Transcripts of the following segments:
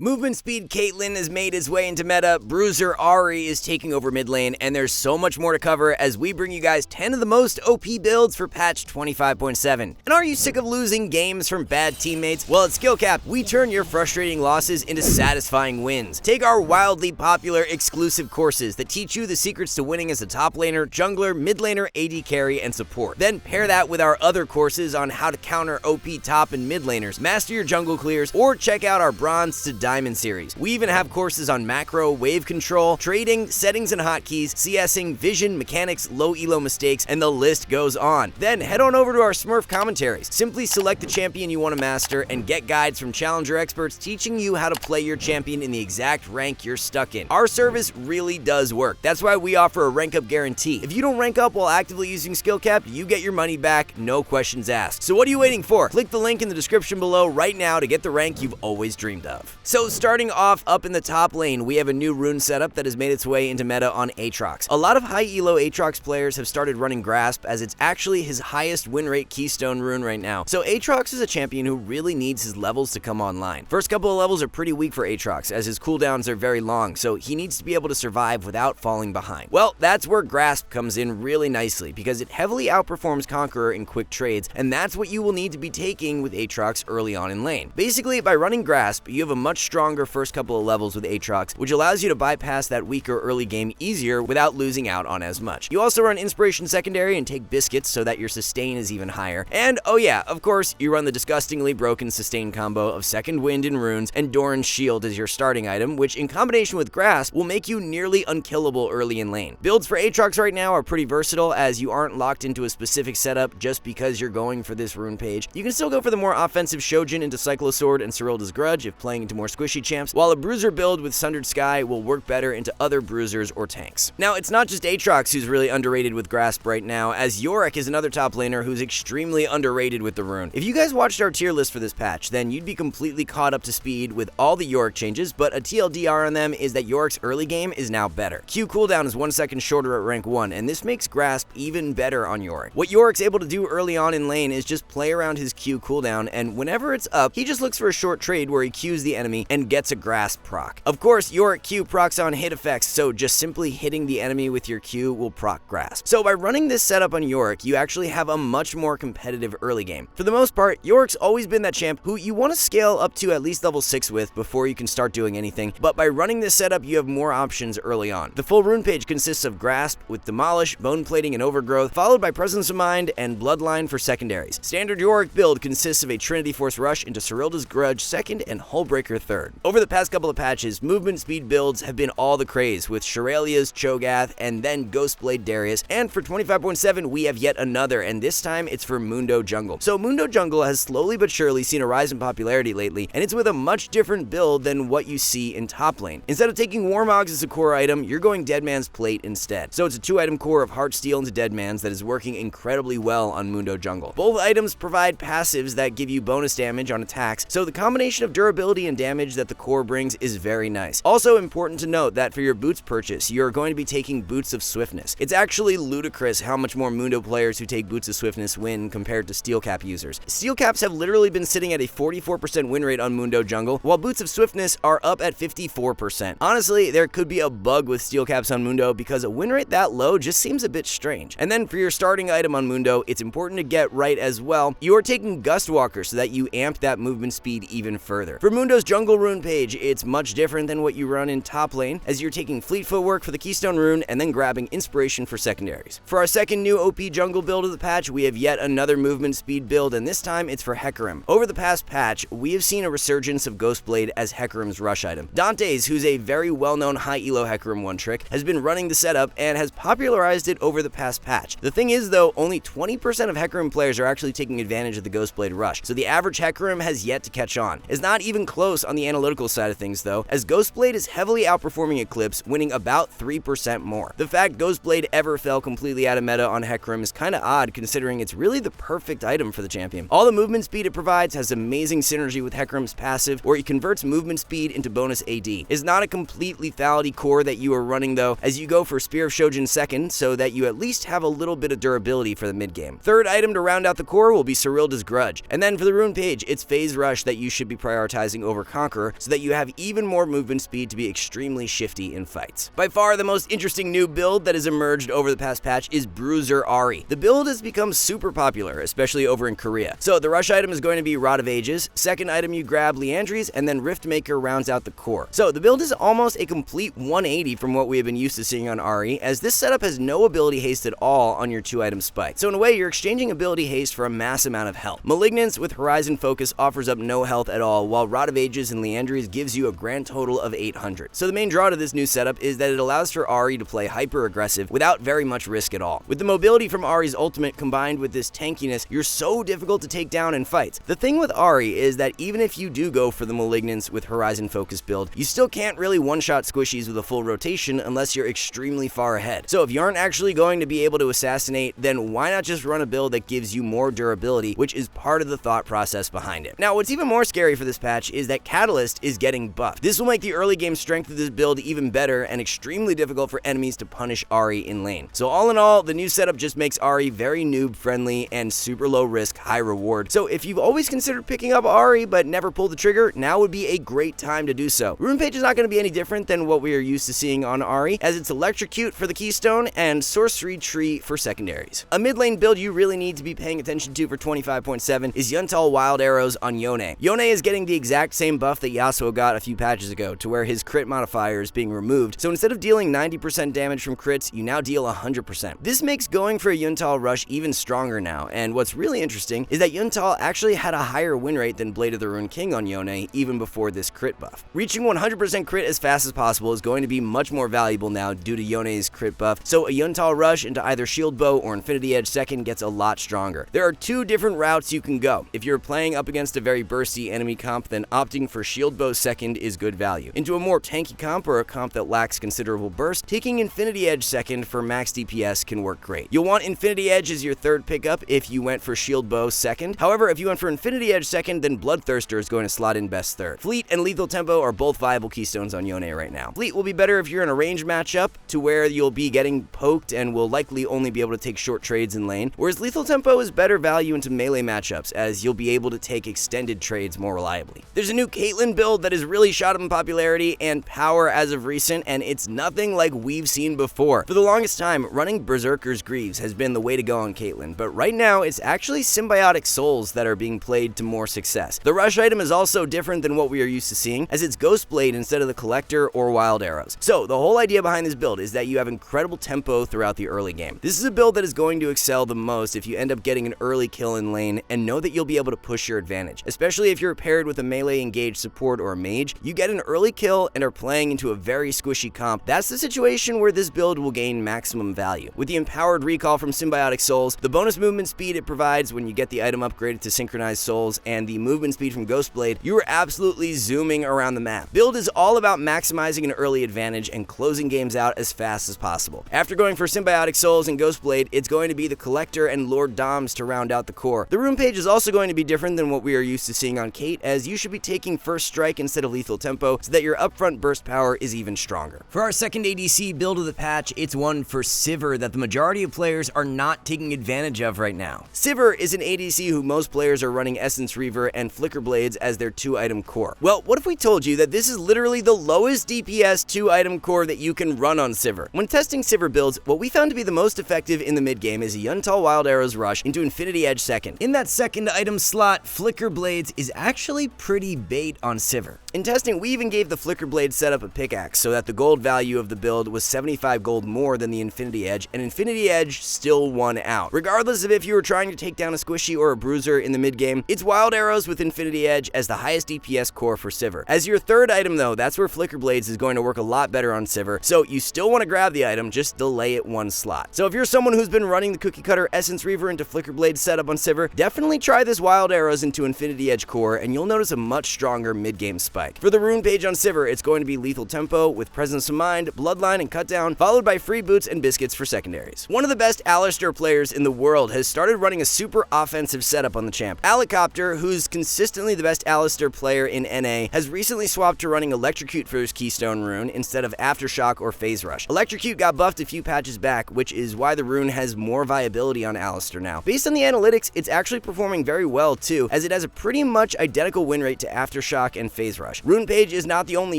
Movement Speed Caitlyn has made his way into meta, Bruiser Ahri is taking over mid lane, and there's so much more to cover as we bring you guys 10 of the most OP builds for patch 25.7. And are you sick of losing games from bad teammates? Well, at SkillCapped, we turn your frustrating losses into satisfying wins. Take our wildly popular exclusive courses that teach you the secrets to winning as a top laner, jungler, mid laner, AD carry, and support. Then pair that with our other courses on how to counter OP top and mid laners, master your jungle clears, or check out our bronze to Diamond series. We even have courses on macro, wave control, trading, settings and hotkeys, CSing, vision, mechanics, low elo mistakes, and the list goes on. Then head on over to our Smurf commentaries. Simply select the champion you want to master and get guides from challenger experts teaching you how to play your champion in the exact rank you're stuck in. Our service really does work. That's why we offer a rank up guarantee. If you don't rank up while actively using SkillCapped, you get your money back, no questions asked. So what are you waiting for? Click the link in the description below right now to get the rank you've always dreamed of. So starting off up in the top lane, we have a new rune setup that has made its way into meta on Aatrox. A lot of high elo Aatrox players have started running Grasp as it's actually his highest win rate keystone rune right now. So Aatrox is a champion who really needs his levels to come online. First couple of levels are pretty weak for Aatrox as his cooldowns are very long, so he needs to be able to survive without falling behind. Well, that's where Grasp comes in really nicely because it heavily outperforms Conqueror in quick trades, and that's what you will need to be taking with Aatrox early on in lane. Basically, by running Grasp, you have a much stronger first couple of levels with Aatrox, which allows you to bypass that weaker early game easier without losing out on as much. You also run Inspiration secondary and take Biscuits so that your sustain is even higher. And oh yeah, of course, you run the disgustingly broken sustain combo of Second Wind and Runes and Doran's Shield as your starting item, which in combination with Grasp will make you nearly unkillable early in lane. Builds for Aatrox right now are pretty versatile as you aren't locked into a specific setup just because you're going for this rune page. You can still go for the more offensive Shojin into Cyclosword and Cyrilda's Grudge if playing into more squishy champs, while a Bruiser build with Sundered Sky will work better into other bruisers or tanks. Now, it's not just Aatrox who's really underrated with Grasp right now, as Yorick is another top laner who's extremely underrated with the rune. If you guys watched our tier list for this patch, then you'd be completely caught up to speed with all the Yorick changes, but a TLDR on them is that Yorick's early game is now better. Q cooldown is 1 second shorter at rank 1, and this makes Grasp even better on Yorick. What Yorick's able to do early on in lane is just play around his Q cooldown, and whenever it's up, he just looks for a short trade where he Qs the enemy and gets a Grasp proc. Of course, Yorick Q procs on hit effects, so just simply hitting the enemy with your Q will proc Grasp. So by running this setup on Yorick, you actually have a much more competitive early game. For the most part, Yorick's always been that champ who you want to scale up to at least level 6 with before you can start doing anything, but by running this setup, you have more options early on. The full rune page consists of Grasp with Demolish, Bone Plating, and Overgrowth, followed by Presence of Mind and Bloodline for secondaries. Standard Yorick build consists of a Trinity Force Rush into Cyrilda's Grudge 2nd and Hullbreaker 3rd. Over the past couple of patches, movement speed builds have been all the craze with Shirelia's Cho'Gath and then Ghostblade Darius, and for 25.7 we have yet another, and this time it's for Mundo Jungle. So Mundo Jungle has slowly but surely seen a rise in popularity lately, and it's with a much different build than what you see in top lane. Instead of taking Warmogs as a core item, you're going Deadman's Plate instead. So it's a 2-item core of Heartsteel into Deadman's that is working incredibly well on Mundo Jungle. Both items provide passives that give you bonus damage on attacks, so the combination of durability and damage that the core brings is very nice. Also important to note that for your boots purchase, you're going to be taking Boots of Swiftness. It's actually ludicrous how much more Mundo players who take Boots of Swiftness win compared to Steel Cap users. Steel Caps have literally been sitting at a 44% win rate on Mundo Jungle, while Boots of Swiftness are up at 54%. Honestly, there could be a bug with Steel Caps on Mundo because a win rate that low just seems a bit strange. And then for your starting item on Mundo, it's important to get right as well. You're taking Gustwalker so that you amp that movement speed even further. For Mundo's jungle rune page, it's much different than what you run in top lane, as you're taking Fleet Footwork for the Keystone rune and then grabbing Inspiration for secondaries. For our second new OP jungle build of the patch, we have yet another movement speed build, and this time it's for Hecarim. Over the past patch, we have seen a resurgence of Ghostblade as Hecarim's rush item. Dante's, who's a very well-known high elo Hecarim one-trick, has been running the setup and has popularized it over the past patch. The thing is though, only 20% of Hecarim players are actually taking advantage of the Ghostblade rush, so the average Hecarim has yet to catch on. It's not even close on the analytical side of things though, as Ghostblade is heavily outperforming Eclipse, winning about 3% more. The fact Ghostblade ever fell completely out of meta on Hecarim is kinda odd considering it's really the perfect item for the champion. All the movement speed it provides has amazing synergy with Hecarim's passive, where he converts movement speed into bonus AD. It's not a complete lethality core that you are running though, as you go for Spear of Shojin 2nd so that you at least have a little bit of durability for the mid game. Third item to round out the core will be Cyrilda's Grudge. And then for the rune page, it's Phase Rush that you should be prioritizing over Conqueror. Conqueror so that you have even more movement speed to be extremely shifty in fights. By far, the most interesting new build that has emerged over the past patch is Bruiser Ahri. The build has become super popular, especially over in Korea. So the rush item is going to be Rod of Ages, second item you grab Liandry's, and then Riftmaker rounds out the core. So the build is almost a complete 180 from what we have been used to seeing on Ahri, as this setup has no ability haste at all on your 2-item spike. So in a way, you're exchanging ability haste for a mass amount of health. Malignance with Horizon Focus offers up no health at all, while Rod of Ages and Liandry's gives you a grand total of 800. So the main draw to this new setup is that it allows for Ahri to play hyper aggressive without very much risk at all. With the mobility from Ahri's ultimate combined with this tankiness, you're so difficult to take down in fights. The thing with Ahri is that even if you do go for the Malignance with Horizon Focus build, you still can't really one-shot squishies with a full rotation unless you're extremely far ahead. So if you aren't actually going to be able to assassinate, then why not just run a build that gives you more durability, which is part of the thought process behind it. Now, what's even more scary for this patch is that Catalyst is getting buffed. This will make the early game strength of this build even better and extremely difficult for enemies to punish Ahri in lane. So all in all, the new setup just makes Ahri very noob friendly and super low risk, high reward. So if you've always considered picking up Ahri but never pulled the trigger, now would be a great time to do so. Rune Page is not going to be any different than what we are used to seeing on Ahri, as it's Electrocute for the keystone and Sorcery Tree for secondaries. A mid lane build you really need to be paying attention to for 25.7 is Yuntal Wild Arrows on Yone. Yone is getting the exact same buff that Yasuo got a few patches ago, to where his crit modifier is being removed, so instead of dealing 90% damage from crits, you now deal 100%. This makes going for a Yuntal rush even stronger now, and what's really interesting is that Yuntal actually had a higher win rate than Blade of the Rune King on Yone even before this crit buff. Reaching 100% crit as fast as possible is going to be much more valuable now due to Yone's crit buff, so a Yuntal rush into either Shield Bow or Infinity Edge second gets a lot stronger. There are two different routes you can go. If you're playing up against a very bursty enemy comp, then opting for Shield Bow second is good value. Into a more tanky comp or a comp that lacks considerable burst, taking Infinity Edge second for max DPS can work great. You'll want Infinity Edge as your third pickup if you went for Shield Bow second. However, if you went for Infinity Edge second, then Bloodthirster is going to slot in best third. Fleet and Lethal Tempo are both viable keystones on Yone right now. Fleet will be better if you're in a range matchup, to where you'll be getting poked and will likely only be able to take short trades in lane, whereas Lethal Tempo is better value into melee matchups, as you'll be able to take extended trades more reliably. There's a new Caitlyn build that has really shot up in popularity and power as of recent, and it's nothing like we've seen before. For the longest time, running Berserker's Greaves has been the way to go on Caitlyn, but right now it's actually Symbiotic Souls that are being played to more success. The rush item is also different than what we are used to seeing, as it's Ghost Blade instead of the Collector or Wild Arrows. So the whole idea behind this build is that you have incredible tempo throughout the early game. This is a build that is going to excel the most if you end up getting an early kill in lane and know that you'll be able to push your advantage, especially if you're paired with a melee engaged support or a mage. You get an early kill and are playing into a very squishy comp. That's the situation where this build will gain maximum value. With the empowered recall from Symbiotic Souls, the bonus movement speed it provides when you get the item upgraded to Synchronized Souls, and the movement speed from Ghost Blade, you are absolutely zooming around the map. Build is all about maximizing an early advantage and closing games out as fast as possible. After going for Symbiotic Souls and Ghost Blade, it's going to be the Collector and Lord Doms to round out the core. The Rune Page is also going to be different than what we are used to seeing on Kate, as you should be taking First Strike instead of Lethal Tempo so that your upfront burst power is even stronger. For our second ADC build of the patch, it's one for Sivir that the majority of players are not taking advantage of right now. Sivir is an ADC who most players are running Essence Reaver and Flicker Blades as their 2-item core. Well, what if we told you that this is literally the lowest DPS 2-item core that you can run on Sivir? When testing Sivir builds, what we found to be the most effective in the mid game is a Yuntal Wild Arrows rush into Infinity Edge second. In that second item slot, Flicker Blades is actually pretty bait on Sivir. In testing, we even gave the Flicker Blade setup a pickaxe so that the gold value of the build was 75 gold more than the Infinity Edge, and Infinity Edge still won out. Regardless of if you were trying to take down a squishy or a bruiser in the mid game, it's Wild Arrows with Infinity Edge as the highest DPS core for Sivir. As your third item though, that's where Flicker Blades is going to work a lot better on Sivir, so you still want to grab the item, just delay it one slot. So if you're someone who's been running the cookie cutter Essence Reaver into Flicker Blade setup on Sivir, definitely try this Wild Arrows into Infinity Edge core and you'll notice a much stronger mid game spike. For the Rune Page on Sivir, it's going to be Lethal Tempo with Presence of Mind, Bloodline, and Cut Down, followed by Free Boots and Biscuits for secondaries. One of the best Alistar players in the world has started running a super offensive setup on the champ. Alicopter, who's consistently the best Alistar player in NA, has recently swapped to running Electrocute for his Keystone rune instead of Aftershock or Phase Rush. Electrocute got buffed a few patches back, which is why the rune has more viability on Alistar now. Based on the analytics, it's actually performing very well too, as it has a pretty much identical win rate to Aftershock and Phase Rush. rush. Rune Page is not the only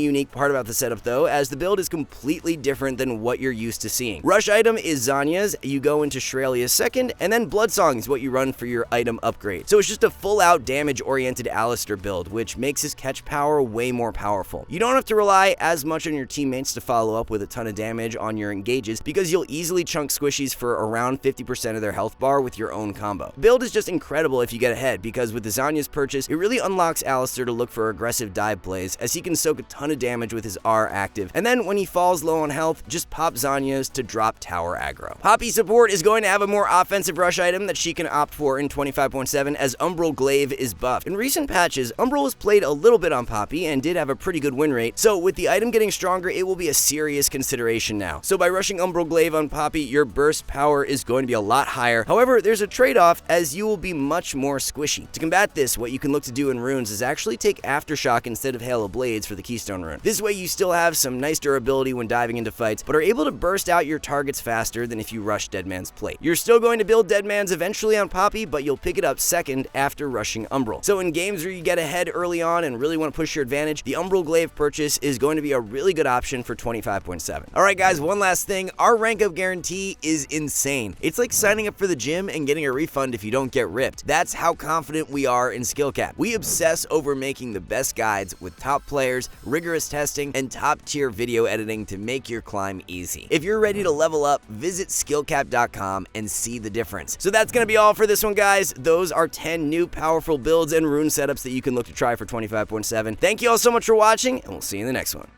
unique part about the setup though, as the build is completely different than what you're used to seeing. Rush item is Zanya's, you go into Shrelia's second, and then Bloodsong is what you run for your item upgrade. So it's just a full-out damage-oriented Alistar build, which makes his catch power way more powerful. You don't have to rely as much on your teammates to follow up with a ton of damage on your engages, because you'll easily chunk squishies for around 50% of their health bar with your own combo. The build is just incredible if you get ahead, because with the Zanya's purchase, it really unlocks Alistar to look for aggressive dive plays, as he can soak a ton of damage with his R active, and then when he falls low on health, just pop Zanya's to drop tower aggro. Poppy support is going to have a more offensive rush item that she can opt for in 25.7 as Umbral Glaive is buffed. In recent patches, Umbral was played a little bit on Poppy and did have a pretty good win rate, so with the item getting stronger, it will be a serious consideration now. So by rushing Umbral Glaive on Poppy, your burst power is going to be a lot higher. However, there's a trade-off as you will be much more squishy. To combat this, what you can look to do in runes is actually take Aftershock instead of Hail of Blades for the Keystone rune. This way you still have some nice durability when diving into fights, but are able to burst out your targets faster than if you rush Deadman's Plate. You're still going to build Deadman's eventually on Poppy, but you'll pick it up second after rushing Umbral. So in games where you get ahead early on and really want to push your advantage, the Umbral Glaive purchase is going to be a really good option for 25.7. Alright guys, one last thing, our rank up guarantee is insane. It's like signing up for the gym and getting a refund if you don't get ripped. That's how confident we are in SkillCapped. We obsess over making the best guides with top players, rigorous testing, and top tier video editing to make your climb easy. If you're ready to level up, visit SkillCapped.com and see the difference. So that's going to be all for this one, guys. Those are 10 new powerful builds and rune setups that you can look to try for 25.7. Thank you all so much for watching, and we'll see you in the next one.